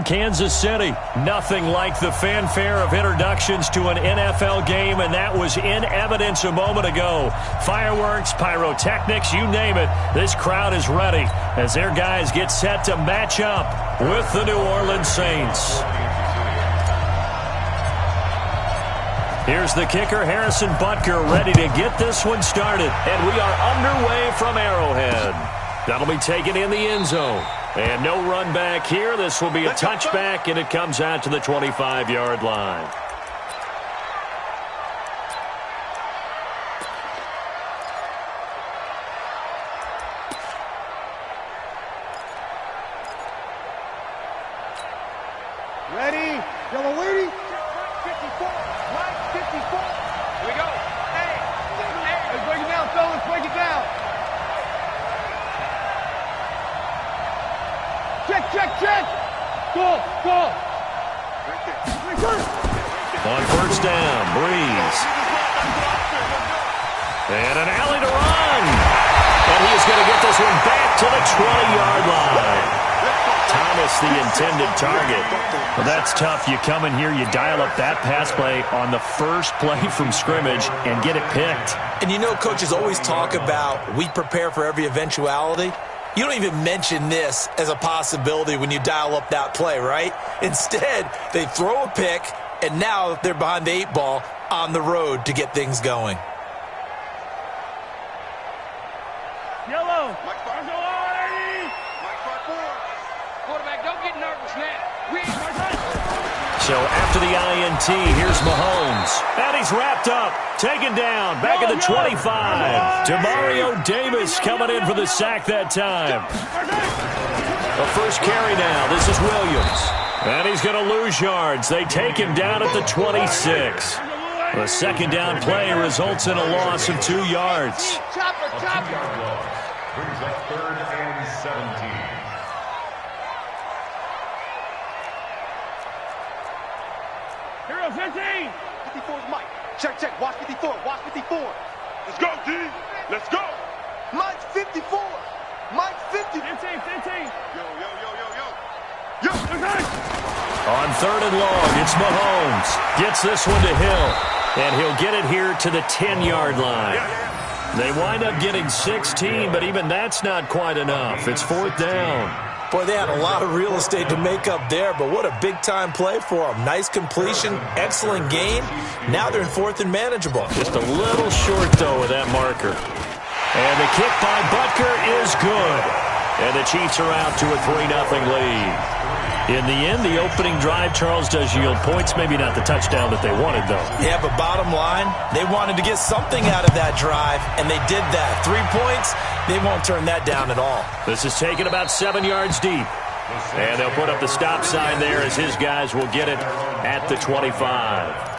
Kansas City. Nothing like the fanfare of introductions to an NFL game, and that was in evidence a moment ago. Fireworks, pyrotechnics, you name it. This crowd is ready as their guys get set to match up with the New Orleans Saints. Here's the kicker, Harrison Butker, ready to get this one started. And we are underway from Arrowhead. That'll be taken in the end zone. And no run back here. This will be a touchback, and it comes out to the 25-yard line. Ready? Y'all waiting? 54. Right, 54. Here we go. Hey. Let's break it down, fellas. Break it down. Check. Go. On first down, Breeze. And an alley to run. And he is going to get this one back to the 20-yard line. Thomas, the intended target. Well, that's tough. You come in here, you dial up that pass play on the first play from scrimmage and get it picked. And you know, coaches always talk about we prepare for every eventuality. You don't even mention this as a possibility when you dial up that play, right? Instead, they throw a pick, and now they're behind the 8 ball on the road to get things going. Yellow. Mike Spark. Mike Spark 4. Quarterback, don't get nervous now. So after the INT, here's Mahomes. And he's wrapped up. Taken down. Back at the 25. Demario Davis coming in for the sack that time. The first carry now. This is Williams. And he's going to lose yards. They take him down at the 26. The second down play results in a loss of 2 yards. Chopper. Brings up 3rd and 17. Here goes 15. 54 is Mike. Check. Watch 54. Let's go, D. Let's go. Mike 54. Mike 50. 15. Yo. On 3rd and long, it's Mahomes. Gets this one to Hill. And he'll get it here to the 10-yard line. They wind up getting 16, but even that's not quite enough. It's 4th down. Boy, they had a lot of real estate to make up there, but what a big-time play for them. Nice completion, excellent gain. Now they're in 4th and manageable. Just a little short, though, with that marker. And the kick by Butker is good. And the Chiefs are out to a 3-0 lead. In the end, the opening drive, Charles, does yield points. Maybe not the touchdown that they wanted, though. Yeah, but bottom line, they wanted to get something out of that drive, and they did that. 3 points, they won't turn that down at all. This is taken about 7 yards deep. And they'll put up the stop sign there as his guys will get it at the 25.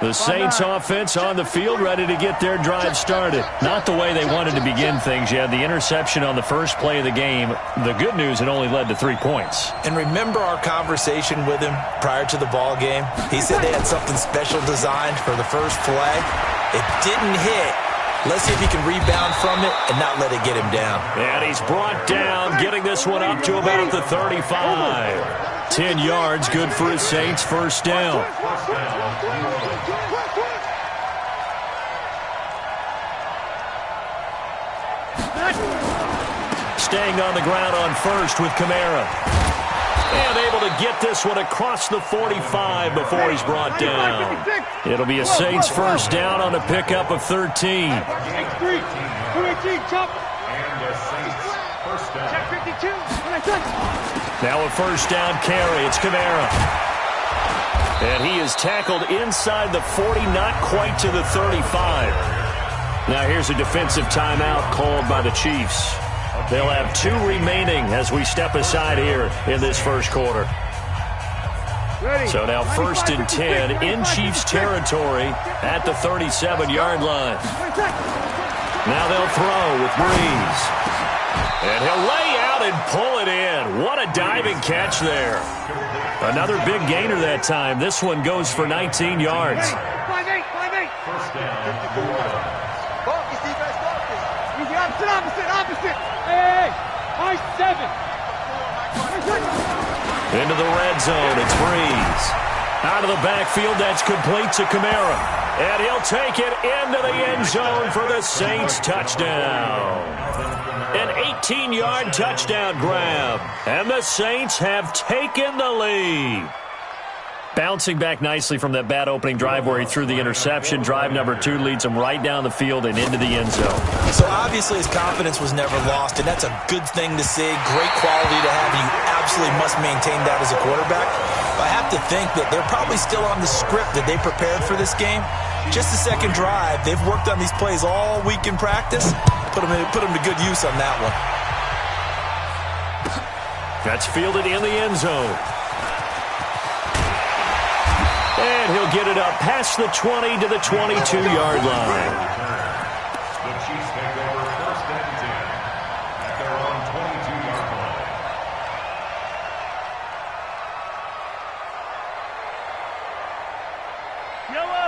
The Saints offense on the field, ready to get their drive started. Not the way they wanted to begin things. You had the interception on the first play of the game. The good news, it only led to 3 points. And remember our conversation with him prior to the ball game? He said they had something special designed for the first play. It didn't hit. Let's see if he can rebound from it and not let it get him down. And he's brought down, getting this one up to about the 35. 10 yards, good for his Saints, first down. Staying on the ground on first with Kamara. And able to get this one across the 45 before he's brought down. It'll be a Saints first down on a pickup of 13. Now a first down carry. It's Kamara. And he is tackled inside the 40, not quite to the 35. Now here's a defensive timeout called by the Chiefs. They'll have 2 remaining as we step aside here in this first quarter. So now 1st and 10 in Chiefs territory at the 37-yard line. Now they'll throw with Breeze. And he'll lay out and pull it in. What a diving catch there. Another big gainer that time. This one goes for 19 yards. First down, New Orleans. Focus, defense, focus. Easy, opposite. Hey, Mike 7. Into the red zone, it's Breeze. Out of the backfield, that's complete to Kamara. And he'll take it into the end zone for the Saints touchdown. An 18-yard touchdown grab. And the Saints have taken the lead. Bouncing back nicely from that bad opening drive where he threw the interception. Drive number 2 leads him right down the field and into the end zone. So obviously his confidence was never lost, and that's a good thing to see. Great quality to have, and you absolutely must maintain that as a quarterback. But I have to think that they're probably still on the script that they prepared for this game. Just the second drive. They've worked on these plays all week in practice. Put them to good use on that one. That's fielded in the end zone. And he'll get it up past the 20 to the 22-yard line. The Chiefs take over first and 10 at their own 22-yard line.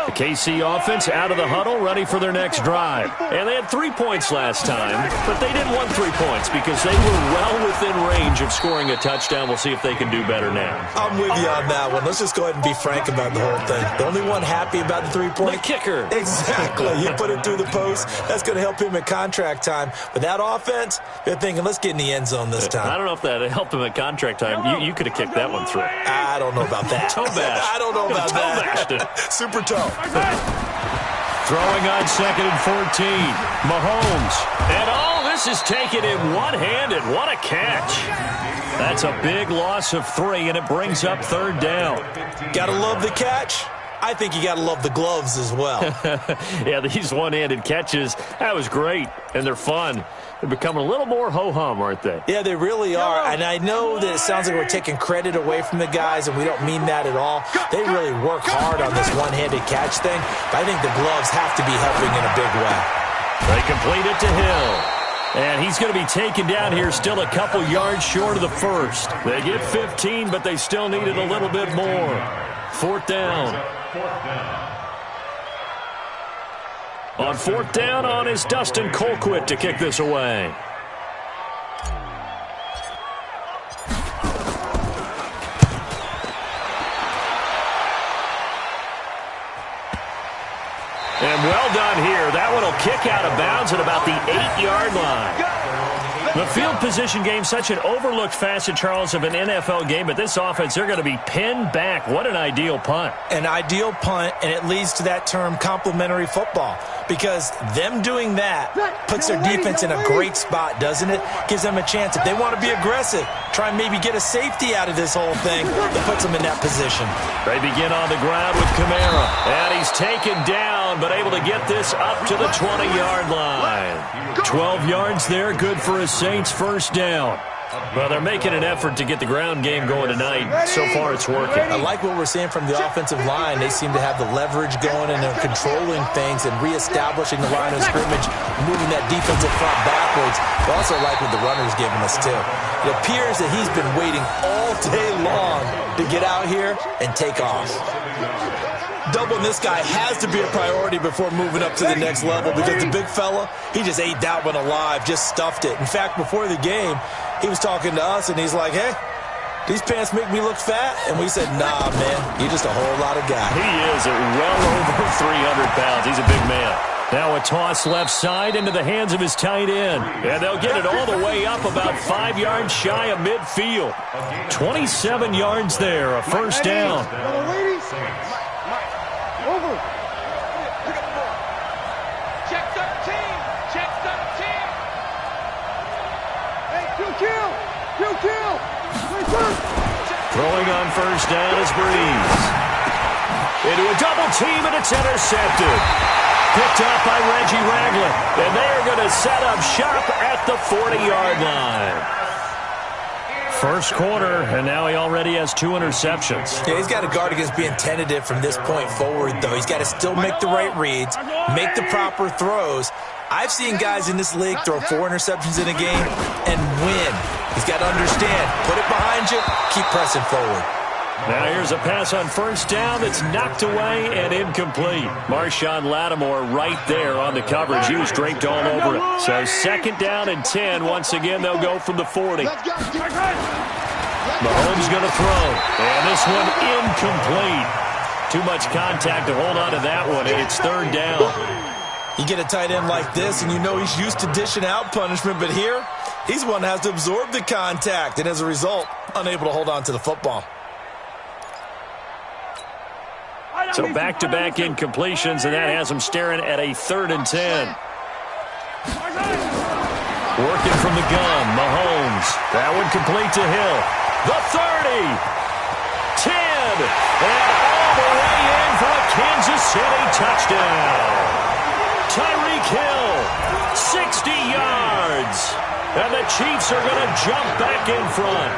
The KC offense out of the huddle, ready for their next drive. And they had 3 points last time, but they didn't want 3 points because they were well within range of scoring a touchdown. We'll see if they can do better now. I'm with you on that one. Let's just go ahead and be frank about the whole thing. The only one happy about the 3-point? The kicker. Exactly. You put it through the post. That's going to help him at contract time. But that offense, they're thinking, let's get in the end zone this time. I don't know if that helped him at contract time. You could have kicked that one through. I don't know about that. Toe bash. I don't know about that. Toe bashed it. Super toe. Throwing on 2nd and 14. Mahomes. And all this is taken in one-handed. What a catch. That's a big loss of 3, and it brings up 3rd down. Gotta love the catch. I think you gotta love the gloves as well. Yeah, these one-handed catches, that was great, and they're fun. They're becoming a little more ho-hum, aren't they? Yeah, they really are. And I know that it sounds like we're taking credit away from the guys, and we don't mean that at all. They really work hard on this one-handed catch thing, but I think the gloves have to be helping in a big way. They complete it to Hill. And he's going to be taken down here still a couple yards short of the first. They get 15, but they still needed a little bit more. 4th down. On 4th down is Dustin Colquitt to kick this away. And well done here. That one will kick out of bounds at about the 8-yard line. The field position game, such an overlooked facet, Charles, of an NFL game, but this offense, they're going to be pinned back. What an ideal punt. An ideal punt, and it leads to that term complementary football, because them doing that puts their defense in a great spot, doesn't it? Gives them a chance. If they want to be aggressive, try and maybe get a safety out of this whole thing, that puts them in that position. They begin on the ground with Kamara, and he's taken down, but able to get this up to the 20-yard line. 12 yards there, good for a Saints first down. Well, they're making an effort to get the ground game going tonight. So far, it's working. I like what we're seeing from the offensive line. They seem to have the leverage going, and they're controlling things and reestablishing the line of scrimmage, moving that defensive front backwards. I also like what the runner's giving us, too. It appears that he's been waiting all day long to get out here and take off. Doubling this guy has to be a priority before moving up to the next level, because the big fella, he just ate that one alive, just stuffed it. In fact, before the game, he was talking to us, and he's like, hey, these pants make me look fat? And we said, nah, man, you're just a whole lot of guy. He is at well over 300 pounds. He's a big man. Now a toss left side into the hands of his tight end. And they'll get it all the way up about 5 yards shy of midfield. 27 yards there, a first down. Over. Pick up the ball. Check 13. Check 13. Hey, kill. Throwing on first down is Breeze. Into a double team, and it's intercepted. Picked up by Reggie Ragland. And they are going to set up shop at the 40-yard line. First quarter, and now he already has 2 interceptions. Yeah, he's got to guard against being tentative from this point forward, though. He's got to still make the right reads, make the proper throws. I've seen guys in this league throw 4 interceptions in a game and win. He's got to understand, put it behind you, keep pressing forward. Now here's a pass on first down that's knocked away and incomplete. Marshawn Lattimore right there on the coverage. He was draped all over it. So second down and 10. Once again, they'll go from the 40. Mahomes going to throw. And this one incomplete. Too much contact to hold on to that one, and it's third down. You get a tight end like this, and you know he's used to dishing out punishment, but here, he's one that has to absorb the contact, and as a result, unable to hold on to the football. So back-to-back incompletions, and that has him staring at a 3rd and 10. Working from the gun, Mahomes. That one complete to Hill. The 30. 10. And all the way in for a Kansas City touchdown. Tyreek Hill, 60 yards. And the Chiefs are going to jump back in front.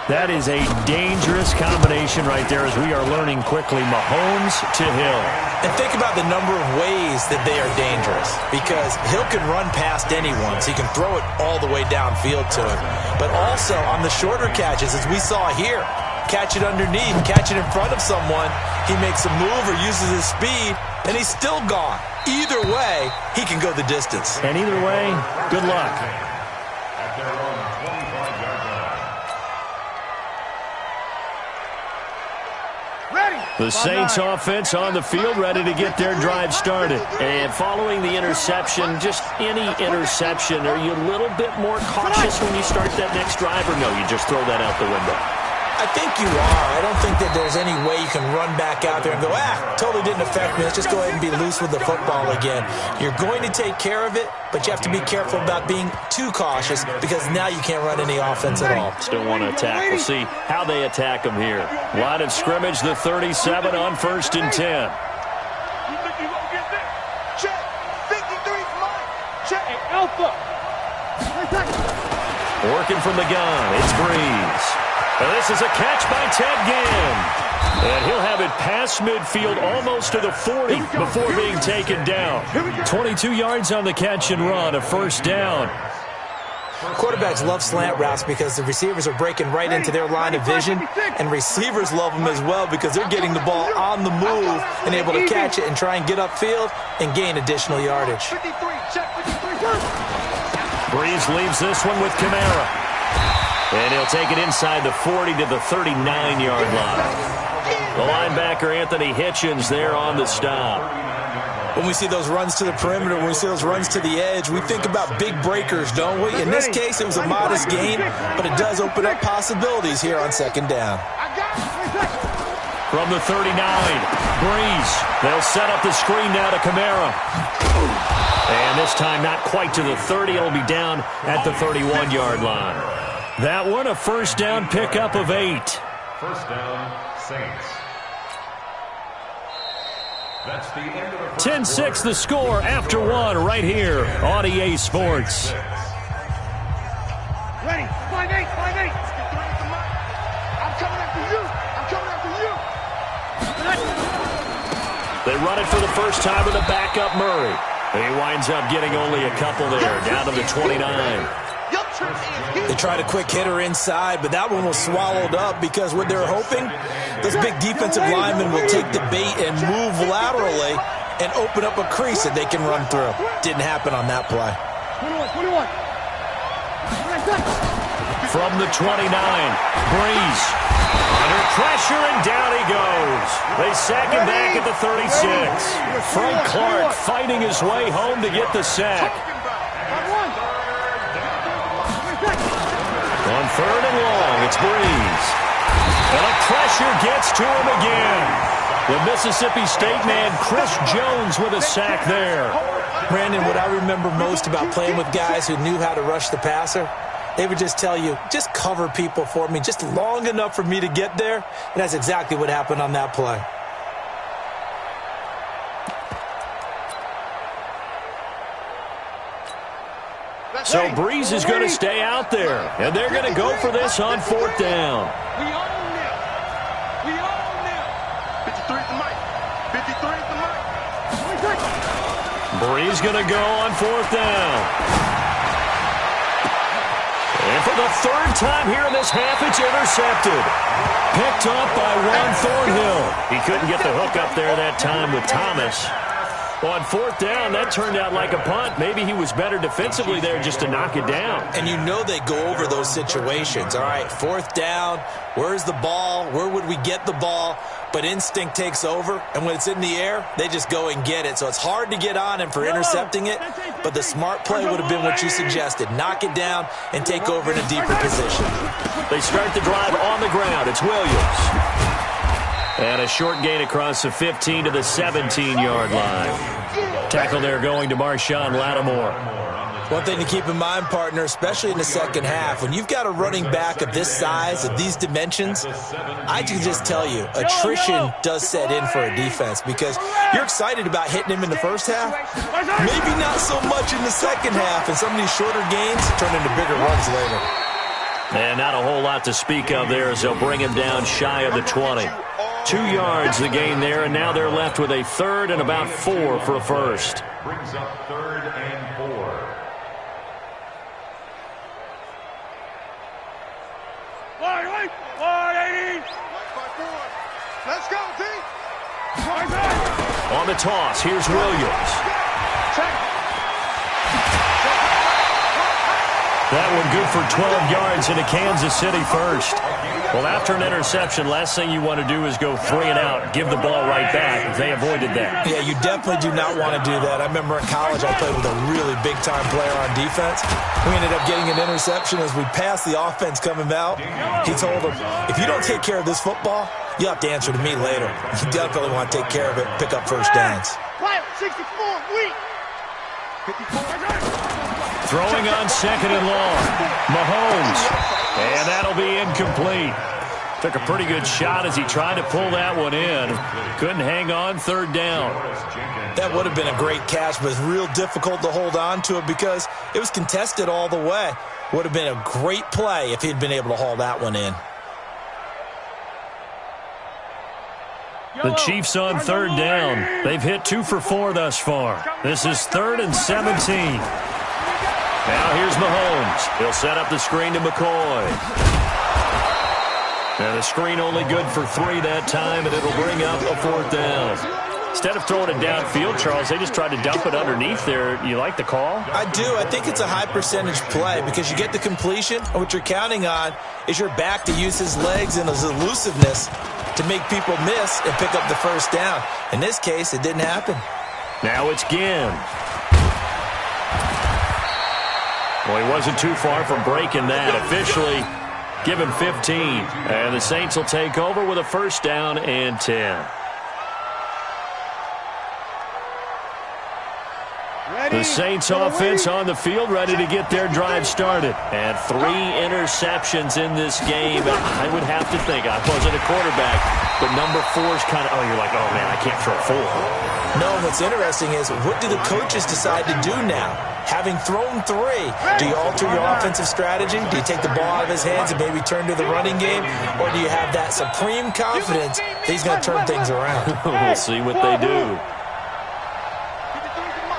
That is a dangerous combination right there as we are learning quickly. Mahomes to Hill. And think about the number of ways that they are dangerous, because Hill can run past anyone, so he can throw it all the way downfield to him. But also on the shorter catches, as we saw here, catch it underneath, catch it in front of someone, he makes a move or uses his speed, and he's still gone. Either way, he can go the distance. And either way, good luck. At their own 25-yard line. The Saints offense on the field, ready to get their drive started. And following the interception, just any interception, are you a little bit more cautious when you start that next drive, or no, you just throw that out the window? I think you are. I don't think that there's any way you can run back out there and go, totally didn't affect me. Let's just go ahead and be loose with the football again. You're going to take care of it, but you have to be careful about being too cautious, because now you can't run any offense at all. Still want to attack. We'll see how they attack them here. Line of scrimmage, the 37 on 1st and 10. You think you gonna get this? Check. 53's mine. Check. Hey, Alpha. Working from the gun, it's Breeze. And this is a catch by Ted Ginn. And he'll have it past midfield almost to the 40 before being taken down. 22 yards on the catch and run, a 1st down. Quarterbacks love slant routes because the receivers are breaking right into their line of vision, and receivers love them as well because they're getting the ball on the move and able to catch it and try and get upfield and gain additional yardage. 53. Check. 53. Breeze leaves this one with Kamara. And he'll take it inside the 40 to the 39-yard line. The linebacker, Anthony Hitchens, there on the stop. When we see those runs to the perimeter, when we see those runs to the edge, we think about big breakers, don't we? In this case, it was a modest gain, but it does open up possibilities here on 2nd down. From the 39, Breeze. They'll set up the screen now to Kamara. And this time not quite to the 30. It'll be down at the 31-yard line. That one, a 1st down pickup of 8. 1st down, Saints. That's the end of the first 10-6 the score after 1 right here on EA Sports. Ready. 5-8. 5-8. I'm coming after you. I'm coming after you. They run it for the first time with a backup Murray. He winds up getting only a couple there, down to the 29. They tried a quick hitter inside, but that one was swallowed up because what they're hoping, those big defensive linemen will take the bait and move laterally and open up a crease that they can run through. Didn't happen on that play. 21. From the 29, Breeze. Under pressure, and down he goes. They sack him back at the 36. Frank Clark fighting his way home to get the sack. On 3rd and long, it's Breeze. And the pressure gets to him again. The Mississippi State man, Chris Jones, with a sack there. Brandon, what I remember most about playing with guys who knew how to rush the passer, they would just tell you, just cover people for me, just long enough for me to get there. And that's exactly what happened on that play. So Breeze is going to stay out there, and they're going to go for this on 4th down. We own them. We own them. 53's the mic. 53's the mic. Breeze going to go on 4th down. And for the third time here in this half, it's intercepted. Picked up by Juan Thornhill. He couldn't get the hook up there that time with Thomas. On fourth down, that turned out like a punt. Maybe he was better defensively there just to knock it down. And you know they go over those situations. All right, fourth down, where's the ball? Where would we get the ball? But instinct takes over, and when it's in the air, they just go and get it. So it's hard to get on him for intercepting it, but the smart play would have been what you suggested. Knock it down and take over in a deeper position. They start the drive on the ground. It's Williams. And a short gain across the 15 to the 17-yard line. Tackle there going to Marshawn Lattimore. One thing to keep in mind, partner, especially in the second half, when you've got a running back of this size, of these dimensions, I can just tell you, attrition does set in for a defense because you're excited about hitting him in the first half. Maybe not so much in the second half, and some of these shorter gains turn into bigger runs later. And not a whole lot to speak of there as they'll bring him down shy of the 20. 2 yards the gain there, and now they're left with a third and about 4 for a first. Brings up 3rd and 4. Let's go, D. On the toss, here's Williams. That one good for 12 yards into Kansas City first. Well, after an interception, last thing you want to do is go 3 and out, give the ball right back. They avoided that. Yeah, you definitely do not want to do that. I remember in college I played with a really big-time player on defense. We ended up getting an interception as we passed the offense coming out. He told him, if you don't take care of this football, you'll have to answer to me later. You definitely want to take care of it, pick up first downs. 64, weak. 54. Throwing on second and long. Mahomes. And that'll be incomplete. Took a pretty good shot as he tried to pull that one in. Couldn't hang on third down. That would have been a great catch, but it's real difficult to hold on to it because it was contested all the way. Would have been a great play if he'd been able to haul that one in. The Chiefs on third down. They've hit 2 for 4 thus far. This is 3rd and 17. Now here's Mahomes. He'll set up the screen to McCoy. And the screen only good for 3 that time, and it'll bring up a 4th down. Instead of throwing it downfield, Charles, they just tried to dump it underneath there. You like the call? I do. I think it's a high-percentage play because you get the completion, and what you're counting on is your back to use his legs and his elusiveness to make people miss and pick up the first down. In this case, it didn't happen. Now it's Ginn. Well, he wasn't too far from breaking that. Officially, give him 15. And the Saints will take over with a first down and 10. The Saints offense on the field, ready to get their drive started. And 3 interceptions in this game. I would have to think, I wasn't a quarterback, but number 4 is kind of, you're like, oh, man, I can't throw 4. No, what's interesting is what do the coaches decide to do now? Having thrown 3, do you alter your offensive strategy? Do you take the ball out of his hands and maybe turn to the running game? Or do you have that supreme confidence that he's going to turn things around? We'll see what they do.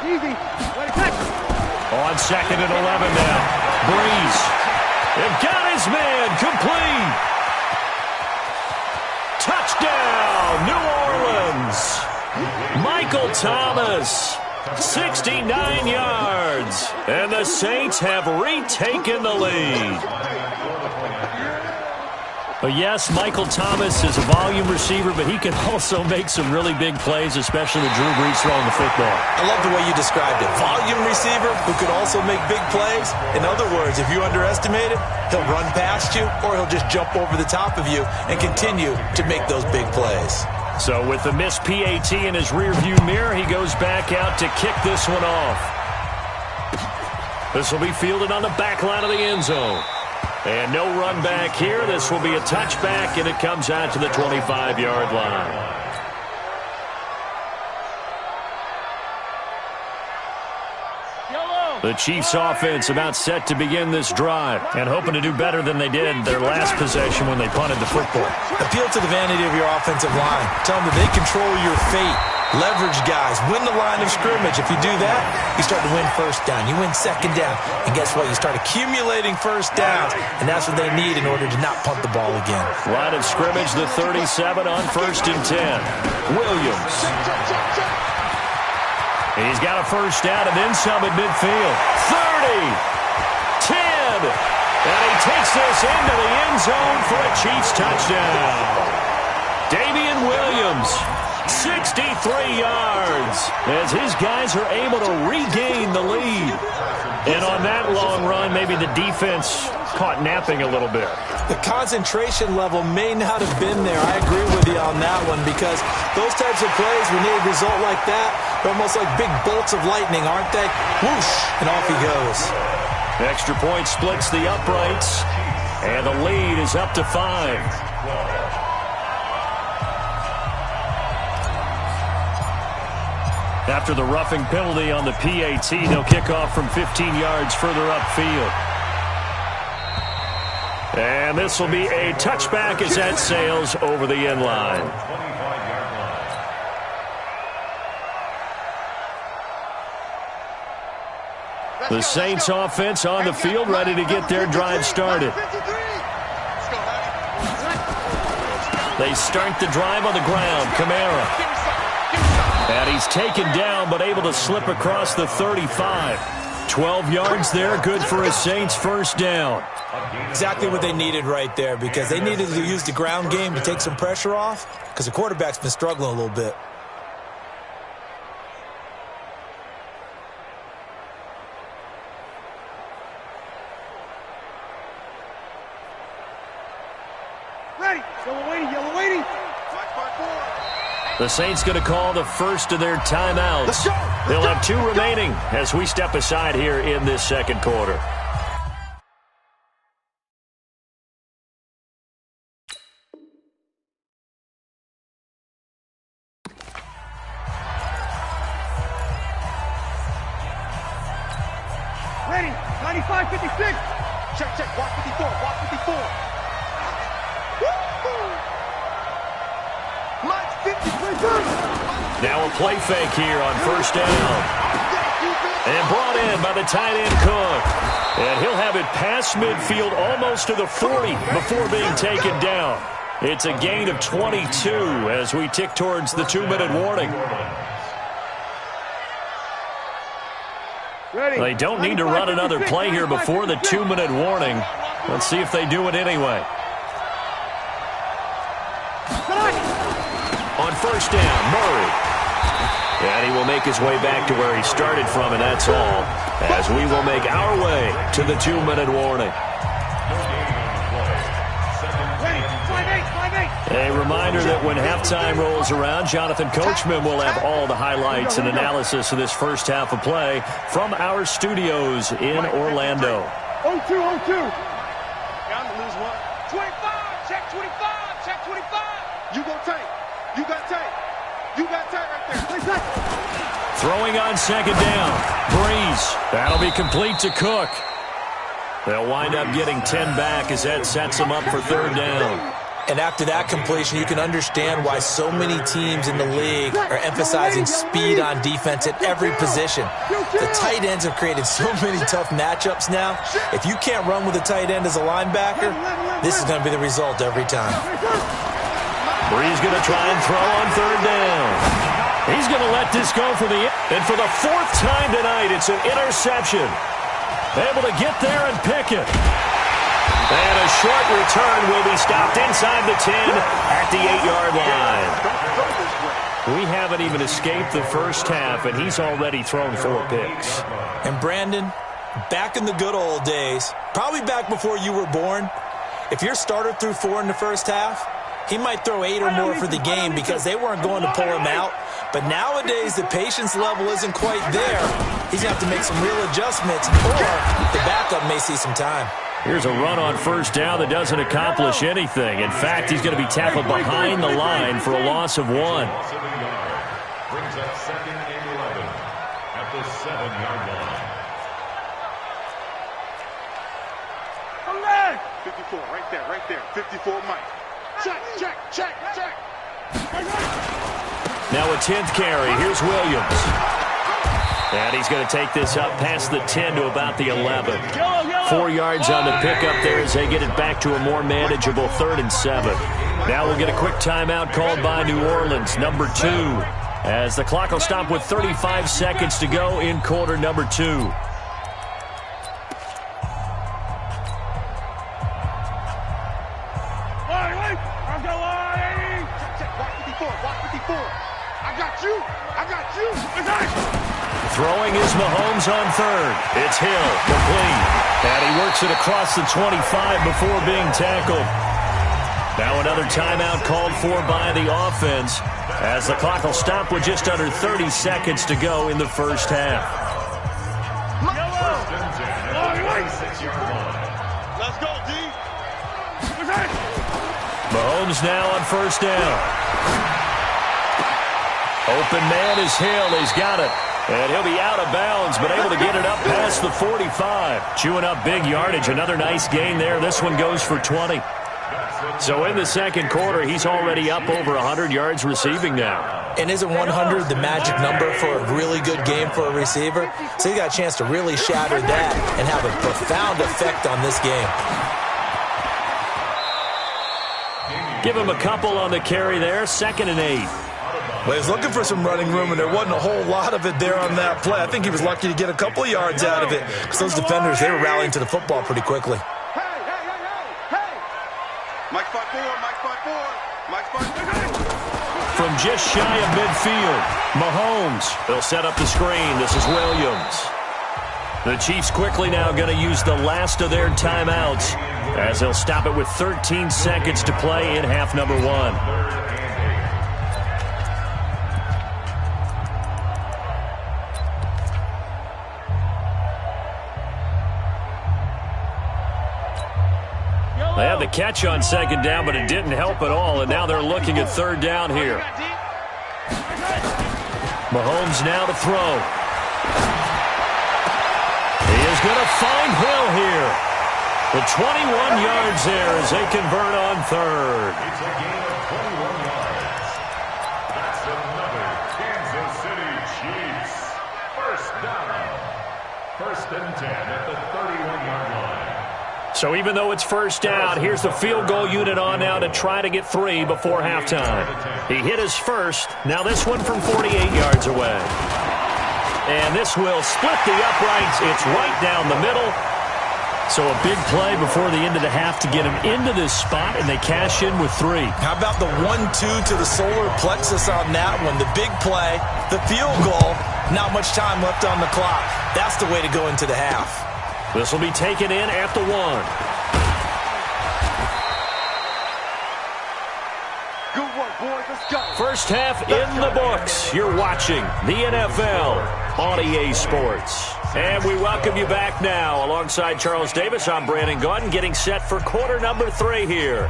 Easy. On second and 11 now. Breeze. They've got his man complete. Touchdown, New Orleans. Michael Thomas, 69 yards. And the Saints have retaken the lead. But yes, Michael Thomas is a volume receiver, but he can also make some really big plays, especially with Drew Brees throwing the football. I love the way you described it. Volume receiver who could also make big plays. In other words, if you underestimate it, he'll run past you or he'll just jump over the top of you and continue to make those big plays. So with the missed PAT in his rearview mirror, he goes back out to kick this one off. This will be fielded on the back line of the end zone. And no run back here. This will be a touchback, and it comes out to the 25-yard line. The Chiefs offense about set to begin this drive and hoping to do better than they did their last possession when they punted the football. Appeal to the vanity of your offensive line. Tell them that they control your fate. Leverage guys. Win the line of scrimmage. If you do that, you start to win first down. You win second down. And guess what? You start accumulating first downs. And that's what they need in order to not punt the ball again. Line of scrimmage, the 37 on 1st and 10. Williams. He's got a first down and then some at midfield. 30. 10. And he takes this into the end zone for a Chiefs touchdown. Damian Williams. 63 yards as his guys are able to regain the lead. And on that long run, maybe the defense caught napping a little bit. The concentration level may not have been there. I agree with you on that one because those types of plays, when they result like that, they're almost like big bolts of lightning, aren't they? Whoosh, and off he goes. Extra point splits the uprights, and the lead is up to 5. After the roughing penalty on the PAT, they'll kick off from 15 yards further upfield. And this will be a touchback as that sails over the end line. The Saints offense on the field, ready to get their drive started. They start the drive on the ground. Kamara. And he's taken down, but able to slip across the 35. 12 yards there, good for a Saints first down. Exactly what they needed right there because they needed to use the ground game to take some pressure off because the quarterback's been struggling a little bit. Ready. Yellow waiting. The Saints going to call the first of their timeouts. They'll have 2 remaining as we step aside here in this second quarter. Ready. 95, 56. Check. Watch 54. Watch 54. Now a play fake here on first down. And brought in by the tight end Cook. And he'll have it past midfield almost to the 40 before being taken down. It's a gain of 22 as we tick towards the 2-minute warning. They don't need to run another play here before the 2-minute warning. Let's see if they do it anyway. On first down, Murray. And he will make his way back to where he started from, and that's all, as we will make our way to the 2-minute warning. A reminder that when halftime rolls around, Jonathan Coachman will have all the highlights and analysis of this first half of play from our studios in Orlando. 0-2. I'm going to lose one. 25. Check 25. Check 25. You go tight. You got tight. You got tight right there. Throwing on second down. Breeze. That'll be complete to Cook. They'll wind up getting 10 back as that sets them up for third down. And after that completion, you can understand why so many teams in the league are emphasizing speed on defense at every position. The tight ends have created so many tough matchups now. If you can't run with a tight end as a linebacker, this is going to be the result every time. Breeze going to try and throw on third down. He's going to let this go for the end. And for the 4th time tonight, it's an interception. Able to get there and pick it. And a short return will be stopped inside the 10 at the 8-yard line. We haven't even escaped the first half, and he's already thrown 4 picks. And Brandon, back in the good old days, probably back before you were born, if your starter threw 4 in the first half, he might throw 8 or more for the game because they weren't going to pull him out. But nowadays, the patience level isn't quite there. He's going to have to make some real adjustments, or the backup may see some time. Here's a run on first down that doesn't accomplish anything. In fact, he's going to be tackled behind the line for a loss of 1. Brings up 2nd and 11 at the 7-yard line. 54, right there. 54, Mike. Check. Now a 10th carry. Here's Williams. And he's going to take this up past the 10 to about the 11. 4 yards on the pickup there as they get it back to a more manageable 3rd and 7. Now we'll get a quick timeout called by New Orleans, number 2, as the clock will stop with 35 seconds to go in quarter number 2. Throwing is Mahomes on 3rd. It's Hill, complete. And he works it across the 25 before being tackled. Now another timeout called for by the offense as the clock will stop with just under 30 seconds to go in the first half. Let's go, D. Mahomes now on first down. Open man is Hill. He's got it. And he'll be out of bounds, but able to get it up past the 45. Chewing up big yardage. Another nice gain there. This one goes for 20. So in the second quarter, he's already up over 100 yards receiving now. And isn't 100 the magic number for a really good game for a receiver? So he got a chance to really shatter that and have a profound effect on this game. Give him a couple on the carry there. 2nd and 8. Well, he was looking for some running room, and there wasn't a whole lot of it there on that play. I think he was lucky to get a couple of yards out of it because those defenders, they were rallying to the football pretty quickly. Hey! Mike 5-4, Mike 5-4, Mike 5-4. From just shy of midfield, Mahomes. They'll set up the screen. This is Williams. The Chiefs quickly now going to use the last of their timeouts as they'll stop it with 13 seconds to play in half number 1. They had the catch on 2nd down, but it didn't help at all, and now they're looking at 3rd down here. Mahomes now to throw. He is going to find Hill here. The 21 yards there as they convert on 3rd. It's a gain of 21 yards. That's another Kansas City Chiefs. First down. 1st and 10 at the 31-yard line. So even though it's first down, here's the field goal unit on now to try to get 3 before halftime. He hit his first. Now this one from 48 yards away. And this will split the uprights. It's right down the middle. So a big play before the end of the half to get him into this spot, and they cash in with 3. How about the 1-2 to the solar plexus on that one? The big play, the field goal, not much time left on the clock. That's the way to go into the half. This will be taken in at the 1. Good work, boys. Let's go. First half in the books. You're watching the NFL on EA Sports. And we welcome you back now. Alongside Charles Davis, I'm Brandon Gaudin, getting set for quarter number 3 here.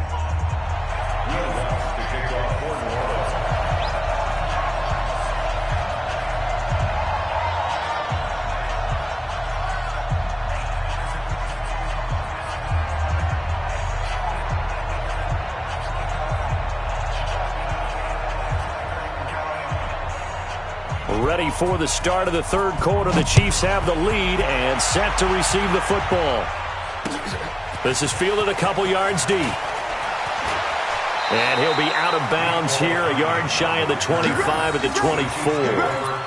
Ready for the start of the 3rd quarter. The Chiefs have the lead and set to receive the football. This is fielded a couple yards deep. And he'll be out of bounds here, a yard shy of the 25 at the 24.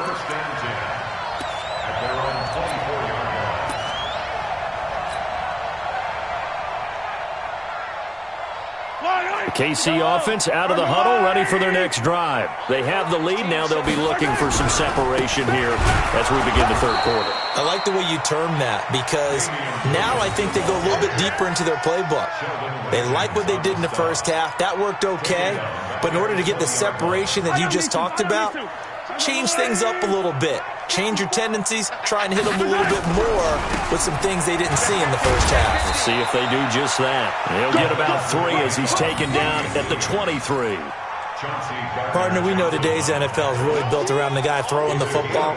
KC offense out of the huddle, ready for their next drive. They have the lead. Now they'll be looking for some separation here as we begin the 3rd quarter. I like the way you term that because now I think they go a little bit deeper into their playbook. They like what they did in the first half. That worked okay. But in order to get the separation that you just talked about, change things up a little bit. Change your tendencies, try and hit them a little bit more with some things they didn't see in the first half. Let's see if they do just that. He'll get about 3 as he's taken down at the 23. Partner, we know today's NFL is really built around the guy throwing the football.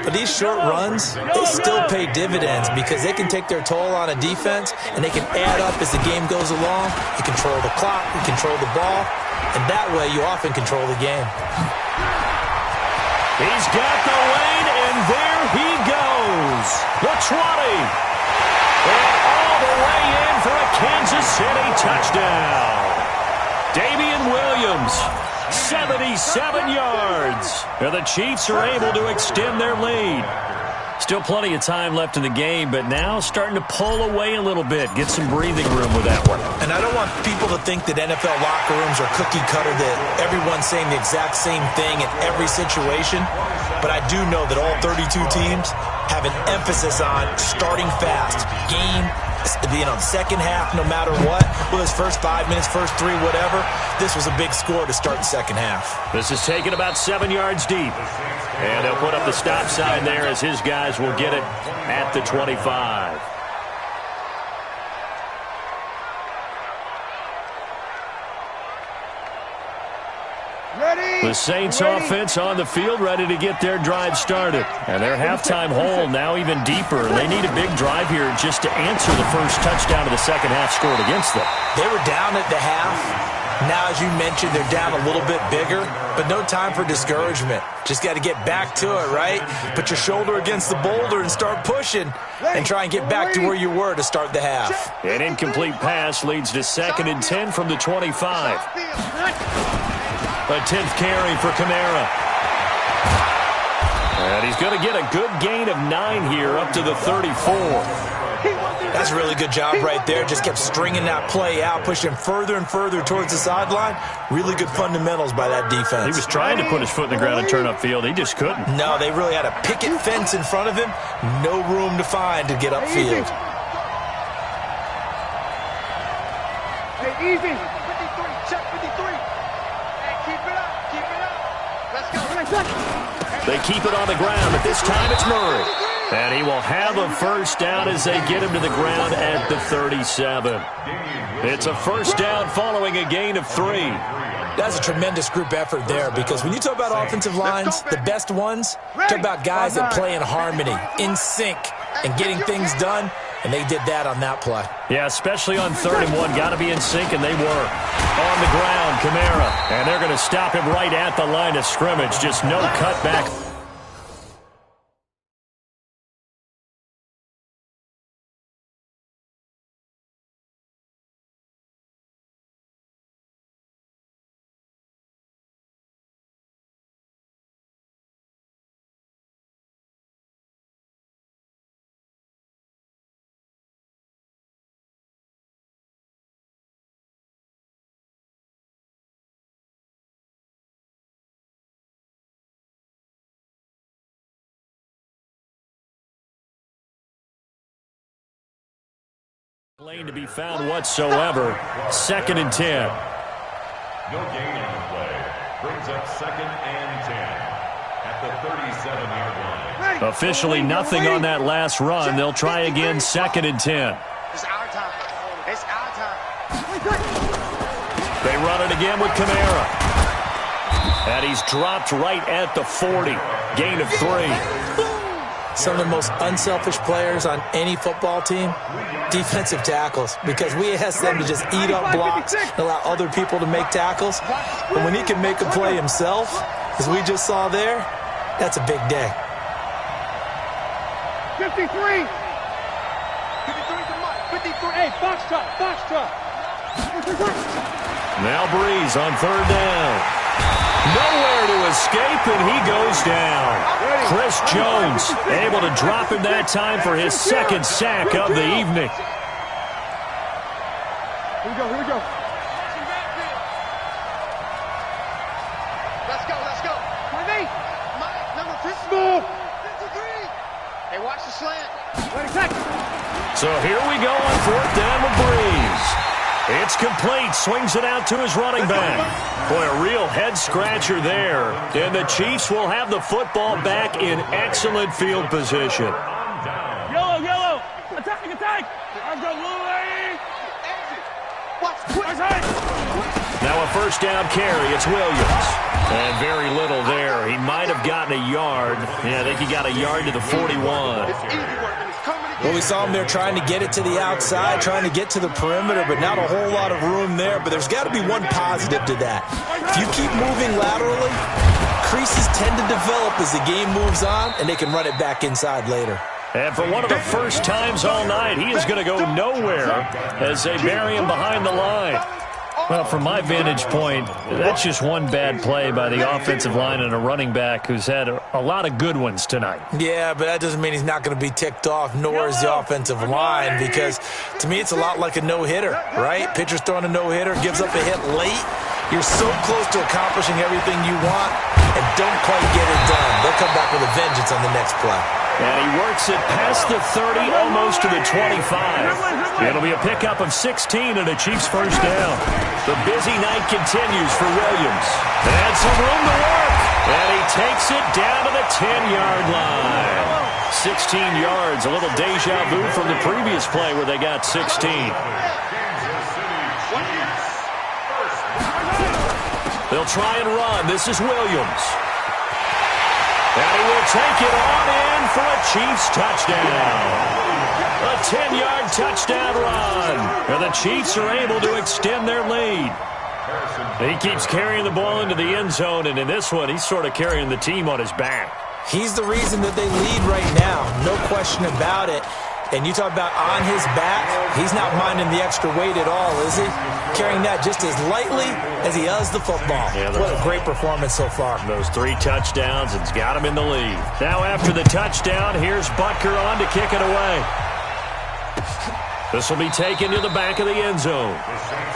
But these short runs, they still pay dividends because they can take their toll on a defense and they can add up as the game goes along. You control the clock, you control the ball, and that way you often control the game. He's got the lane, and there he goes. The 20. And all the way in for a Kansas City touchdown. Damian Williams, 77 yards. And the Chiefs are able to extend their lead. Still plenty of time left in the game, but now starting to pull away a little bit. Get some breathing room with that one. And I don't want people to think that NFL locker rooms are cookie cutter, that everyone's saying the exact same thing in every situation. But I do know that all 32 teams have an emphasis on starting fast. Game, being on second half no matter what. Well, his first 5 minutes, first 3, whatever. This was a big score to start the second half. This is taken about 7 yards deep. And they'll put up the stop sign there as his guys will get it at the 25. The Saints offense on the field, ready to get their drive started. And their halftime hole now even deeper. And they need a big drive here just to answer the first touchdown of the second half scored against them. They were down at the half. Now, as you mentioned, they're down a little bit bigger, but no time for discouragement. Just got to get back to it, right? Put your shoulder against the boulder and start pushing and try and get back to where you were to start the half. An incomplete pass leads to 2nd and 10 from the 25. A 10th carry for Kamara. And he's going to get a good gain of 9 here up to the 34. That's a really good job right there. Just kept stringing that play out, pushing further and further towards the sideline. Really good fundamentals by that defense. He was trying to put his foot in the ground and turn upfield. He just couldn't. No, they really had a picket fence in front of him. No room to find to get upfield. Hey, easy. 53, check 53. Hey, keep it up, keep it up. Let's go. They keep it on the ground, but this time it's Murray. And he will have a first down as they get him to the ground at the 37. It's a first down following a gain of 3. That's a tremendous group effort there, because when you talk about offensive lines, the best ones, talk about guys that play in harmony, in sync, and getting things done, and they did that on that play. Yeah, especially on 3rd and 1. Got to be in sync, and they were. On the ground, Kamara. And they're going to stop him right at the line of scrimmage. Just no cutback. Lane to be found whatsoever. 2nd and 10. No gain on the play. Brings up 2nd and 10 at the 37-yard line. Officially nothing on that last run. They'll try again 2nd and 10. It's our time. It's our time. They run it again with Kamara. And he's dropped right at the 40. Gain of 3. Some of the most unselfish players on any football team, defensive tackles, because we ask them to just eat up blocks and allow other people to make tackles. But when he can make a play himself, as we just saw there, that's a big day. 53. 53 to Mike. 53. Hey, box truck. Now Breeze on 3rd down. Nowhere to escape, and he goes down. Chris Jones able to drop him that time for his 2nd sack of the evening. Here we go. Let's go. Mike, Number 50. move. 53. Hey, watch the slant. Ready, set. So here we go on 4th down with Breeze. It's complete. Swings it out to his running back. Boy, a real head-scratcher there. And the Chiefs will have the football back in excellent field position. Yellow. Attack. I've got Louis. Exit. Watch, quick. Now a first down carry. It's Williams. And very little there. He might have gotten a yard. Yeah, I think he got a yard to the 41. It's easy work, and it's coming again. Well, we saw him there trying to get it to the outside, trying to get to the perimeter, but not a whole lot of room there. But there's got to be one positive to that. If you keep moving laterally, creases tend to develop help as the game moves on, and they can run it back inside later. And for one of the first times all night, he is going to go nowhere as they bury him behind the line. Well, from my vantage point, that's just one bad play by the offensive line and a running back who's had a lot of good ones tonight. Yeah, but that doesn't mean he's not going to be ticked off, nor is the offensive line, because to me it's a lot like a no-hitter, right? Pitcher's throwing a no-hitter, gives up a hit late. You're so close to accomplishing everything you want and don't quite get it done. They'll come back with a vengeance on the next play. And he works it past the 30, almost to the 25. It'll be a pickup of 16 and a Chiefs first down. The busy night continues for Williams. And some room to work. And he takes it down to the 10-yard line. 16 yards, a little deja vu from the previous play where they got 16. They'll try and run. This is Williams. And he will take it on in for a Chiefs touchdown. A 10-yard touchdown run. And the Chiefs are able to extend their lead. He keeps carrying the ball into the end zone, and in this one, he's sort of carrying the team on his back. He's the reason that they lead right now. No question about it. And you talk about on his back, he's not minding the extra weight at all, is he? Carrying that just as lightly as he does the football. Yeah, what a great performance so far. Those 3 touchdowns, it's got him in the lead. Now after the touchdown, here's Butker on to kick it away. This will be taken to the back of the end zone.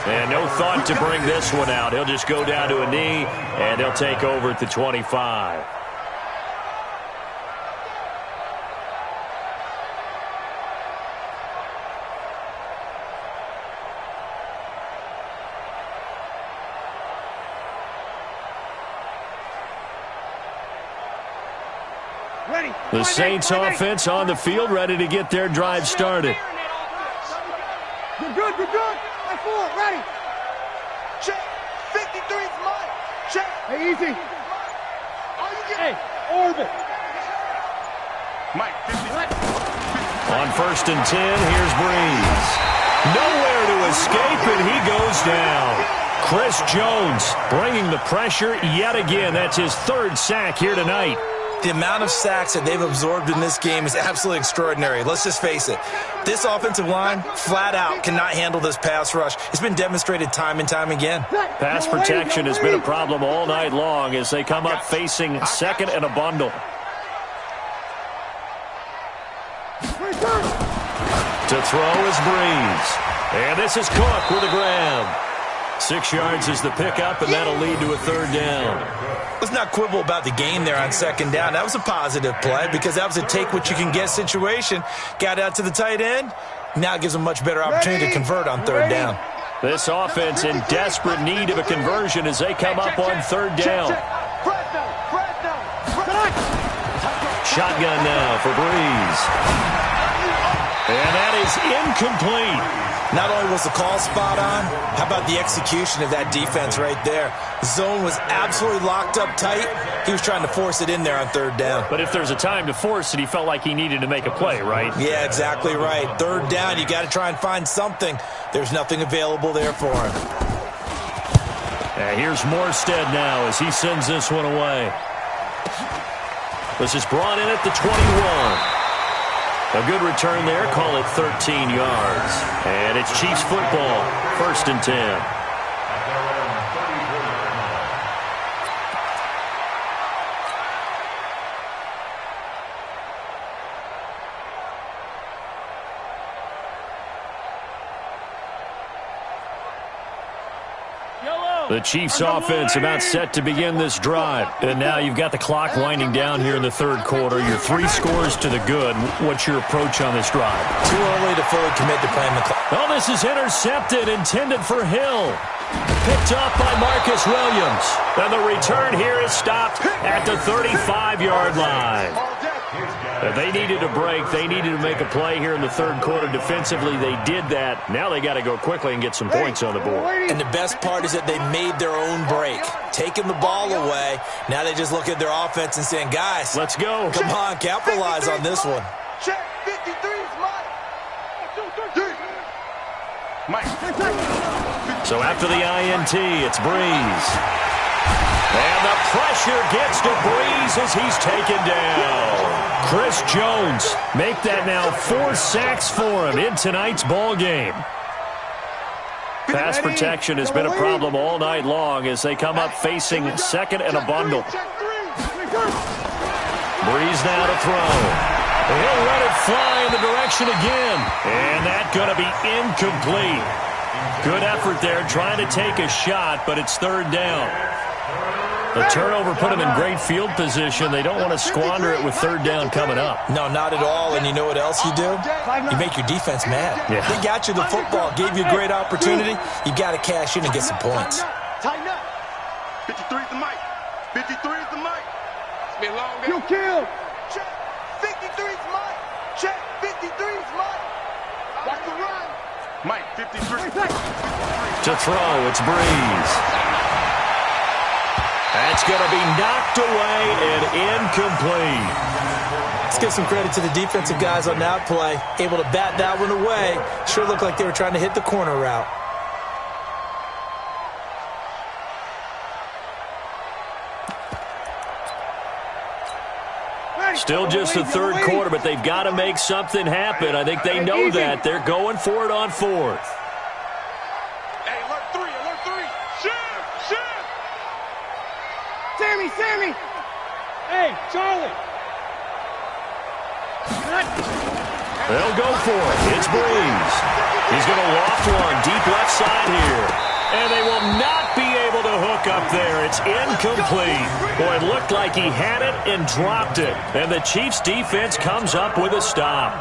And no thought to bring this one out. He'll just go down to a knee, and he'll take over at the 25. The Saints offense on the field, ready to get their drive started. You're good, you're good. High forward, ready. Check. 53's mine. Check. Hey, easy. Hey, orbit. Mike, 50. On 1st and 10, here's Breeze. Nowhere to escape, and he goes down. Chris Jones bringing the pressure yet again. That's his 3rd sack here tonight. The amount of sacks that they've absorbed in this game is absolutely extraordinary. Let's just face it. This offensive line, flat out, cannot handle this pass rush. It's been demonstrated time and time again. Pass protection has been a problem all night long as they come up facing 2nd and a bundle. To throw is Breeze. And this is Cook with a grab. 6 yards is the pickup, and that'll lead to a 3rd down. Let's not quibble about the game there on 2nd down. That was a positive play because that was a take-what-you-can-get situation. Got out to the tight end. Now it gives them a much better opportunity to convert on 3rd down. This offense in desperate need of a conversion as they come up on 3rd down. Shotgun now for Breeze. And that is incomplete. Not only was the call spot on, how about the execution of that defense right there? The zone was absolutely locked up tight. He was trying to force it in there on 3rd down. But if there's a time to force it, he felt like he needed to make a play, right? Yeah, exactly right. 3rd down, you got to try and find something. There's nothing available there for him. And here's Morstead now as he sends this one away. This is brought in at the 21. A good return there. Call it 13 yards. And it's Chiefs football. 1st and 10. The Chiefs offense about set to begin this drive. And now you've got the clock winding down here in the 3rd quarter. You're 3 scores to the good. What's your approach on this drive? Too early to fully commit to playing the clock. Oh, this is intercepted, intended for Hill. Picked up by Marcus Williams. And the return here is stopped at the 35-yard line. They needed a break. They needed to make a play here in the 3rd quarter defensively. They did that. Now they got to go quickly and get some points on the board. And the best part is that they made their own break. Taking the ball away. Now they just look at their offense and saying, guys, let's go. Come on, capitalize on this one. Check. 53's mine. So after the INT, it's Breeze. And the pressure gets to Breeze as he's taken down. Chris Jones make that now 4 sacks for him in tonight's ball game. Pass protection has been a problem all night long as they come up facing second and a bundle. Breeze now to throw. He'll let it fly in the direction again. And that's going to be incomplete. Good effort there trying to take a shot, but it's third down. The turnover put them in great field position. They don't want to squander it with third down coming up. No, not at all. And you know what else you do? You make your defense mad. Yeah. They got you the football, gave you a great opportunity. You got to cash in and get some points. Tighten up. 53 is the mic. 53 is the mic. It's been long day. You kill. Check. 53 is mic. Check. 53 is mic. Watch the run. Mike, 53. To throw, it's Breeze. That's going to be knocked away and incomplete. Let's give some credit to the defensive guys on that play. Able to bat that one away. Sure looked like they were trying to hit the corner route. Still just the third quarter, but they've got to make something happen. I think they know that. They're going for it on fourth. Hey, alert 3, alert 3. Shift. Sammy. Hey, Charlie. They'll go for it. It's Breeze. He's going to loft one deep left side here. And they will not be able to hook up there. It's incomplete. Boy, it looked like he had it and dropped it. And the Chiefs defense comes up with a stop.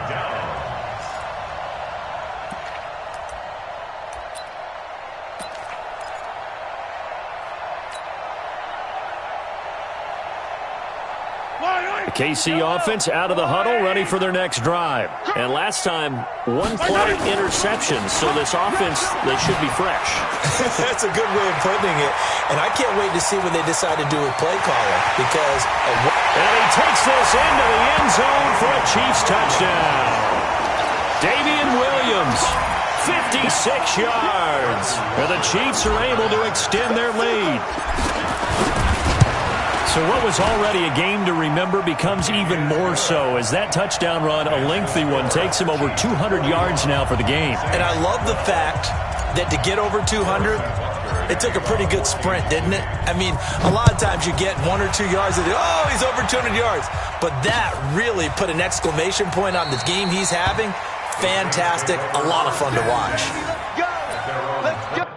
The KC offense out of the huddle, ready for their next drive. And last time, one play interception, so this offense, they should be fresh. That's a good way of putting it. And I can't wait to see what they decide to do with play calling. Because and he takes this into the end zone for a Chiefs touchdown. Damian Williams, 56 yards. And the Chiefs are able to extend their lead. So what was already a game to remember becomes even more so as that touchdown run, a lengthy one, takes him over 200 yards now for the game. And I love the fact that to get over 200, it took a pretty good sprint, didn't it? I mean, a lot of times you get 1 or 2 yards and oh, he's over 200 yards. But that really put an exclamation point on the game he's having. Fantastic. A lot of fun to watch. Go. Let's go.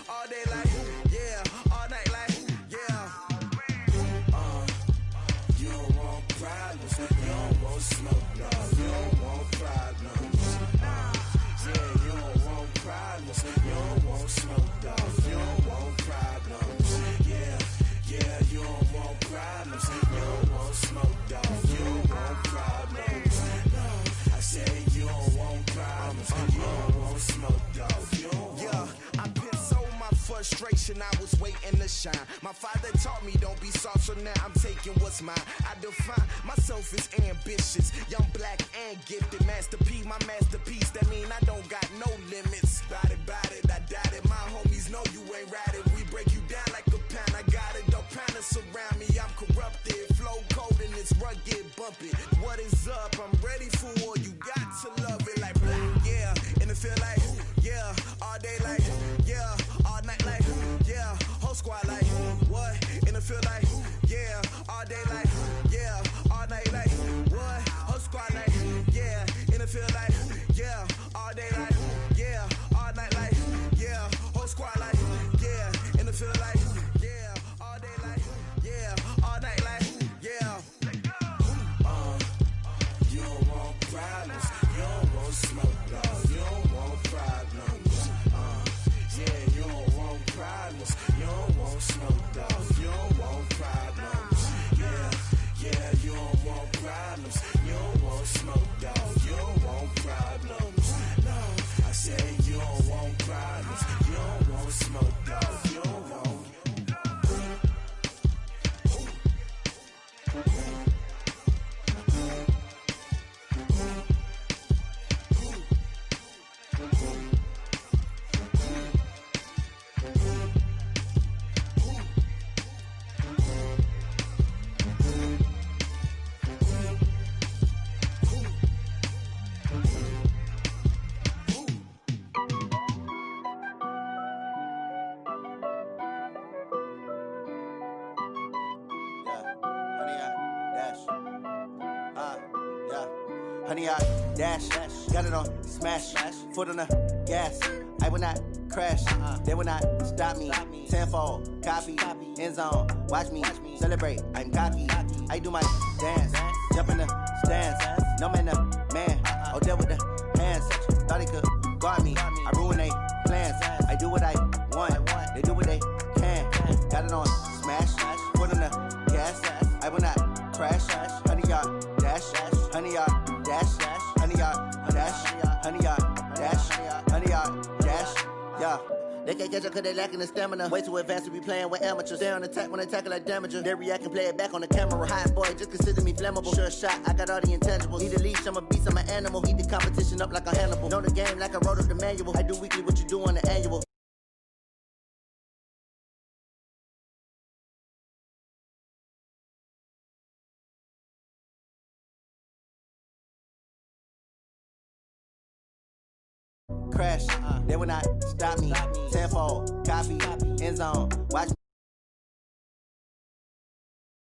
All day problems. You don't want smoke, dog. You don't want problems. No, I said you don't want problems. You don't want smoke, dog. You don't want. I pissed so my frustration, I was waiting to shine. My father taught me don't be soft, so now I'm taking what's mine. I define myself as ambitious, young, black, and gifted. Master P, my masterpiece. That mean I don't got no limits. Bout it, I doubt it. My homies know you ain't ratted. We break you down like a pound. I got it, don't panic surround me. I'm corrupted, flow cold and it's rugged, bumpy. What is up? I'm ready for war. You got to love it like yeah, and it feel like yeah, all day like yeah, all night like yeah, whole squad like what? And it feel like yeah, all day like yeah, all night like what? Whole squad like yeah, and it feel like yeah, all day like yeah, all night like yeah, whole squad like yeah, and it feel like yeah, all day like yeah, all night like yeah. You don't want problems, you don't want smoke, dog. You don't want problems. Yeah, you don't want problems, you don't want smoke, dog. You don't want problems. Yeah, you don't want problems, you don't want smoke, dog. You don't want problems. No, I said you don't want problems, you don't want smoke, dog. You don't want. Honey, I dash, got it on smash, foot on the gas. I will not crash, they will not stop me. Tenfold, copy, end zone, watch me celebrate. I'm cocky, I do my dance, jump in the stands. No man, the man, oh, there with the hands. Thought he could guard me, I ruin they plans. I do what I want, they do what they can. Got it on smash, foot on the gas. I will not crash, honey, y'all dash, honey, y'all dash, honey, y'all dash, honey, y'all dash, honey, y'all dash, yeah. They can't catch up cause they lacking the stamina. Way too advanced to be playing with amateurs. They on attack when they tackle like damager. They react and play it back on the camera. Hot boy, just consider me flammable. Sure shot, I got all the intangibles. Need a leash, I'm a beast, I'm an animal. Heat the competition up like a Hannibal. Know the game like I wrote up the manual. I do weekly what you do on the annual. Crash, they will not stop me. Tenfold, copy, end zone, watch me.